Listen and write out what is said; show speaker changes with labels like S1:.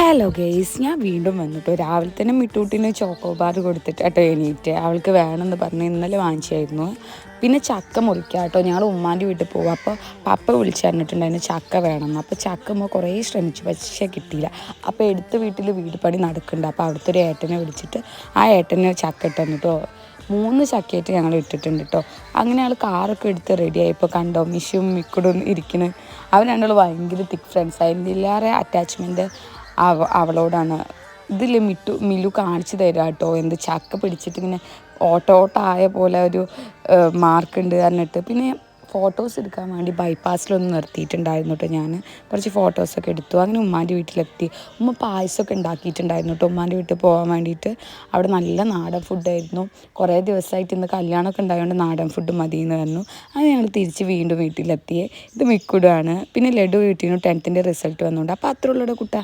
S1: Hello guys, ഞാൻ വീണ്ടും വന്നിട്ടോ. രാവിലെ തന്നെ മിട്ടൂട്ടിന് ചോക്കോബാർ കൊടുത്തിട്ട് കേട്ടോ എണീറ്റ്. അവൾക്ക് വേണമെന്ന് പറഞ്ഞ് ഇന്നലെ വാങ്ങിച്ചായിരുന്നു. പിന്നെ ചക്ക മുറിക്കുക കേട്ടോ. ഞങ്ങൾ ഉമ്മാൻ്റെ വീട്ടിൽ പോകും. അപ്പോൾ പപ്പ വിളിച്ച് പറഞ്ഞിട്ടുണ്ടായിരുന്നു ചക്ക വേണമെന്ന്. അപ്പോൾ ചക്ക കുറേ ശ്രമിച്ചു, പക്ഷേ കിട്ടിയില്ല. അപ്പോൾ എടുത്ത വീട്ടിൽ വീട് പണി നടക്കുന്നുണ്ട്. അപ്പോൾ അവിടുത്തെ ഒരു ഏട്ടനെ വിളിച്ചിട്ട് ആ ഏട്ടനെ ചക്ക ഇട്ട് തന്നിട്ടോ. 3 ചക്കയായിട്ട് ഞങ്ങൾ ഇട്ടിട്ടുണ്ട് കേട്ടോ. അങ്ങനെ ഞങ്ങൾ കാറൊക്കെ എടുത്ത് റെഡിയായി. ഇപ്പോൾ കണ്ടോ മിഷും മിക്കുടും ഇരിക്കുന്നത്. അവർ രണ്ടും ഭയങ്കര തിക്ക് ഫ്രണ്ട്സ് ആയിരുന്നു. ഇതിലേറെ അറ്റാച്ച്മെൻറ്റ് അവളോടാണ്. ഇതിൽ മിലു കാണിച്ചു തരാം കേട്ടോ. എന്ത് ചക്ക പിടിച്ചിട്ട് ഇങ്ങനെ ഓട്ടോട്ടായ പോലെ ഒരു മാർക്കുണ്ട് പറഞ്ഞിട്ട്. പിന്നെ ഫോട്ടോസ് എടുക്കാൻ വേണ്ടി ബൈപ്പാസിലൊന്ന് നിർത്തിയിട്ടുണ്ടായിരുന്നു കേട്ടോ. ഞാൻ കുറച്ച് ഫോട്ടോസൊക്കെ എടുത്തു. അങ്ങനെ ഉമ്മാൻ്റെ വീട്ടിലെത്തി. ഉമ്മ പായസമൊക്കെ ഉണ്ടാക്കിയിട്ടുണ്ടായിരുന്നു കേട്ടോ ഉമ്മാൻ്റെ വീട്ടിൽ പോകാൻ വേണ്ടിയിട്ട്. അവിടെ നല്ല നാടൻ ഫുഡായിരുന്നു. കുറേ ദിവസമായിട്ട് ഇന്ന് കല്യാണമൊക്കെ ഉണ്ടായതുകൊണ്ട് നാടൻ ഫുഡ് മതി എന്ന് പറഞ്ഞു. അത് ഞങ്ങൾ തിരിച്ച് വീണ്ടും വീട്ടിലെത്തിയേ. ഇത് മിക്കുടാണ്. പിന്നെ ലഡു വീട്ടിൽ നിന്ന് 10th റിസൾട്ട് വന്നുകൊണ്ട്. അപ്പോൾ അത്രയുള്ളൂ കുട്ടാ.